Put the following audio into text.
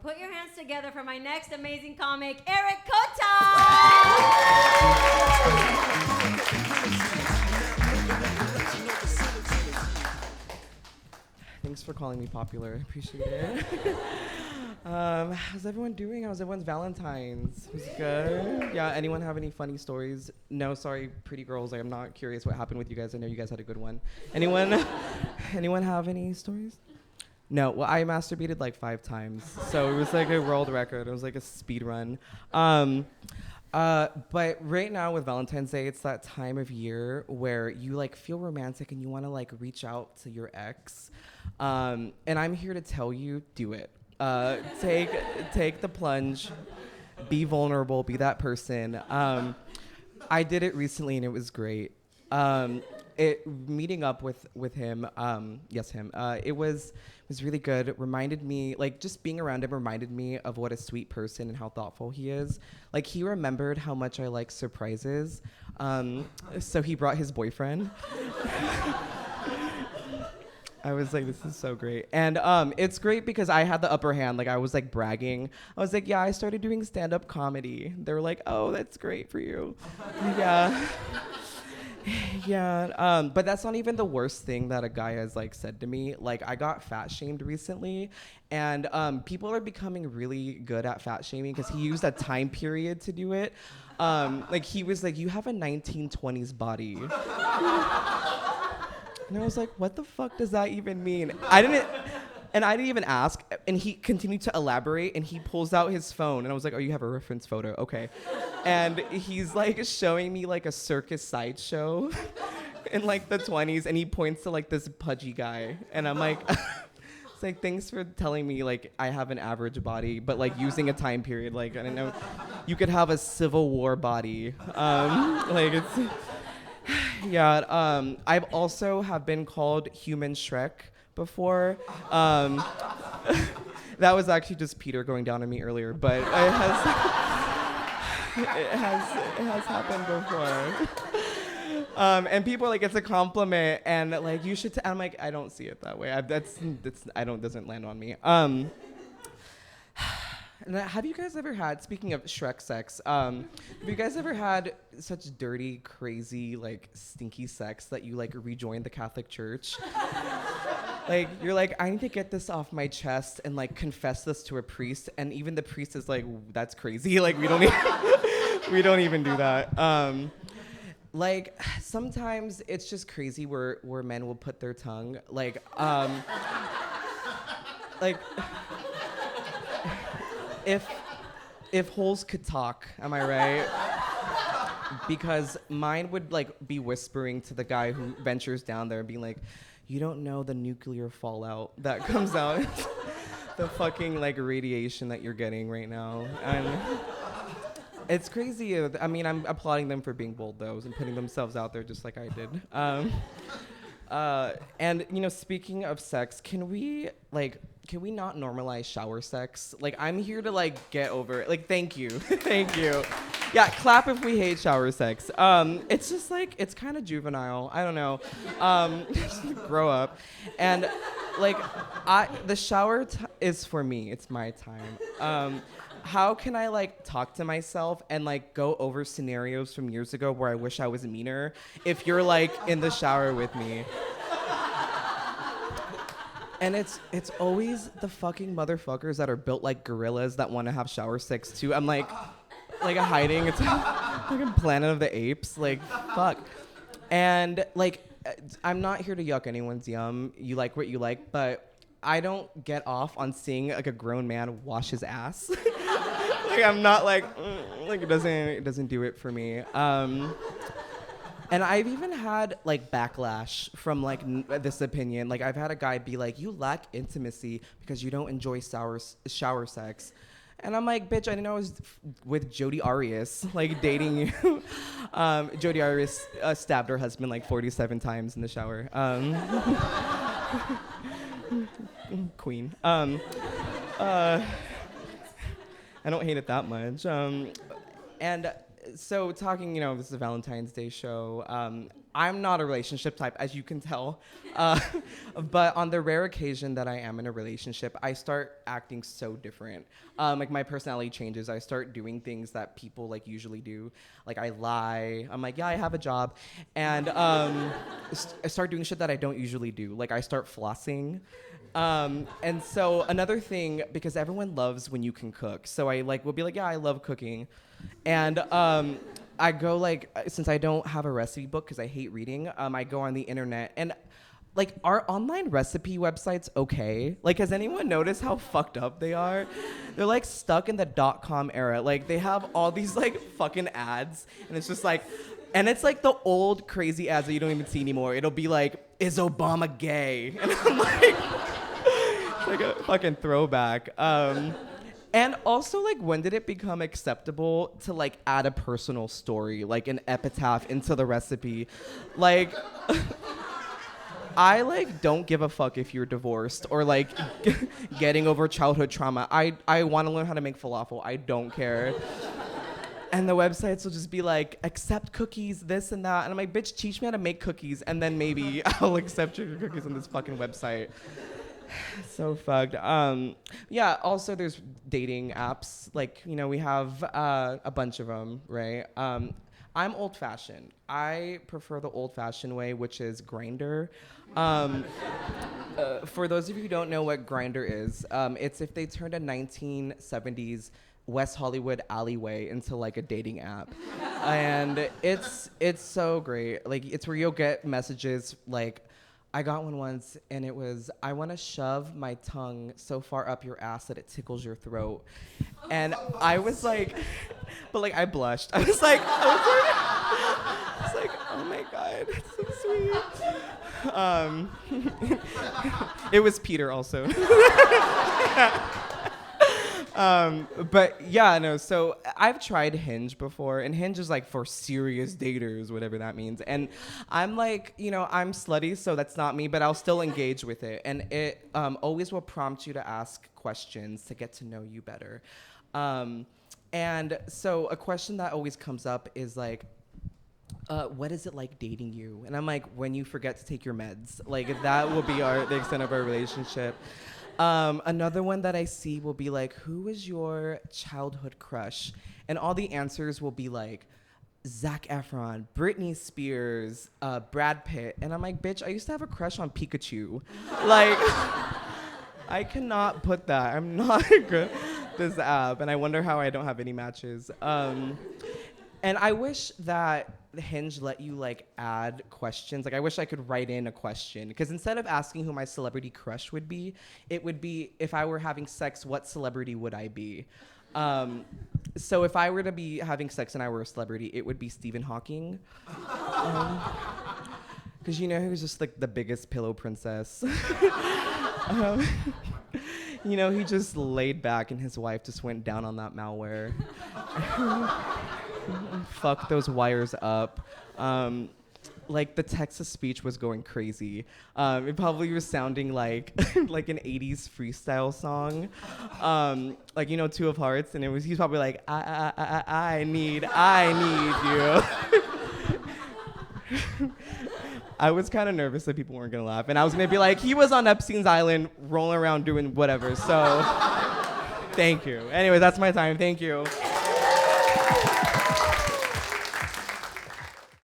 Put your hands together for my next amazing comic, Eric Cota! Thanks for calling me popular. I appreciate it. How's everyone doing? How's everyone's Valentine's? Was it good? Yeah, anyone have any funny stories? No, sorry, pretty girls. I'm not curious what happened with you guys. I know you guys had a good one. Anyone have any stories? No, well, I masturbated like 5 times. So it was like a world record. It was like a speed run. But right now with Valentine's Day, it's that time of year where you like feel romantic and you want to like reach out to your ex. And I'm here to tell you, do it. Take the plunge, be vulnerable, be that person. I did it recently and it was great. Meeting up with him, it was really good. It reminded me, like, just being around him reminded me of what a sweet person and how thoughtful he is. Like, he remembered how much I like surprises, so he brought his boyfriend. I was like, this is so great. And it's great because I had the upper hand. Like, I was like bragging. I was like, yeah, I started doing stand-up comedy. They were like, oh, that's great for you. Yeah. Yeah, but that's not even the worst thing that a guy has like said to me. Like, I got fat shamed recently, and people are becoming really good at fat shaming because he used a time period to do it. Like, he was like, you have a 1920s body. And I was like, what the fuck does that even mean? I didn't even ask, and he continued to elaborate, and he pulls out his phone, and I was like, oh, you have a reference photo, okay. And he's like showing me like a circus sideshow in like the 20s, and he points to like this pudgy guy, and I'm like, it's like, thanks for telling me like I have an average body, but like using a time period, like, I don't know, you could have a Civil War body, like it's, yeah, I've also have been called Human Shrek before. That was actually just Peter going down on me earlier, but it has happened before. And people are like, it's a compliment, and like you should. I'm like, I don't see it that way. Doesn't land on me. And have you guys ever had, speaking of Shrek sex, have you guys ever had such dirty, crazy, like stinky sex that you like rejoined the Catholic Church? Like, you're like, I need to get this off my chest and like confess this to a priest, and even the priest is like, that's crazy. Like, we don't even do that. Like, sometimes it's just crazy where men will put their tongue, like, if holes could talk, am I right? Because mine would like be whispering to the guy who ventures down there and being like, you don't know the nuclear fallout that comes out, the fucking like radiation that you're getting right now. And it's crazy. I mean, I'm applauding them for being bold though and putting themselves out there just like I did. And you know, speaking of sex, can we not normalize shower sex? Like, I'm here to like get over it. Like, thank you. Thank you. Yeah, clap if we hate shower sex. It's just like, it's kind of juvenile. I don't know. Grow up. And like, the shower is for me. It's my time. How can I like talk to myself and like go over scenarios from years ago where I wish I was meaner if you're like in the shower with me? And it's always the fucking motherfuckers that are built like gorillas that want to have shower sex too. I'm like a hiding. It's like a Planet of the Apes. Like, fuck. And like, I'm not here to yuck anyone's yum. You like what you like, but I don't get off on seeing like a grown man wash his ass. Like, I'm not like it doesn't do it for me. And I've even had like backlash from like this opinion. Like, I've had a guy be like, you lack intimacy because you don't enjoy shower sex. And I'm like, bitch, I didn't know I was with Jodi Arias, like dating you. Jodi Arias stabbed her husband like 47 times in the shower. Queen. I don't hate it that much. And so talking, you know, this is a Valentine's Day show. I'm not a relationship type, as you can tell. Uh, but on the rare occasion that I am in a relationship, I start acting so different. Like my personality changes. I start doing things that people like usually do. Like I lie. I'm like, yeah, I have a job. And I start doing shit that I don't usually do. Like I start flossing. And so another thing, because everyone loves when you can cook. So I like will be like, yeah, I love cooking. And I go like, since I don't have a recipe book because I hate reading, I go on the internet and like are online recipe websites okay? Like has anyone noticed how fucked up they are? They're like stuck in the .com era. Like they have all these like fucking ads and it's just like, and it's like the old crazy ads that you don't even see anymore. It'll be like, is Obama gay? And I'm like, it's like a fucking throwback. And also, like, when did it become acceptable to, like, add a personal story, like an epitaph into the recipe? Like, I, like, don't give a fuck if you're divorced or, like, getting over childhood trauma. I want to learn how to make falafel. I don't care. And the websites will just be like, accept cookies, this and that. And I'm like, bitch, teach me how to make cookies, and then maybe I'll accept your cookies on this fucking website. So fucked. Yeah, also there's dating apps. Like, you know, we have a bunch of them, right? I'm old-fashioned. I prefer the old-fashioned way, which is Grindr. For those of you who don't know what Grindr is, it's if they turned a 1970s West Hollywood alleyway into like a dating app. And it's so great. Like, it's where you'll get messages like, I got one once, and it was, I want to shove my tongue so far up your ass that it tickles your throat. And I was like, but like, I blushed. I was like, oh my God, that's so sweet. It was Peter also. But yeah, no, so I've tried Hinge before, and Hinge is like for serious daters, whatever that means. And I'm like, you know, I'm slutty, so that's not me, but I'll still engage with it. And it always will prompt you to ask questions to get to know you better. And so a question that always comes up is like, what is it like dating you? And I'm like, when you forget to take your meds. Like, that will be the extent of our relationship. Another one that I see will be like, who is your childhood crush? And all the answers will be like, Zac Efron, Britney Spears, Brad Pitt. And I'm like, bitch, I used to have a crush on Pikachu. Like, I cannot put that. I'm not good at this app. And I wonder how I don't have any matches. And I wish that Hinge let you like add questions. Like I wish I could write in a question, because instead of asking who my celebrity crush would be, it would be, if I were having sex, what celebrity would I be? So if I were to be having sex and I were a celebrity, it would be Stephen Hawking. Because you know, he was just like the biggest pillow princess. You know, he just laid back and his wife just went down on that malware. Fuck those wires up. Like the Texas speech was going crazy. It probably was sounding like like an 80s freestyle song. Like, you know, Two of Hearts, and he's probably like, I need you. I was kind of nervous that people weren't gonna laugh, and I was gonna be like, he was on Epstein's Island rolling around doing whatever, so thank you. Anyway, that's my time, thank you.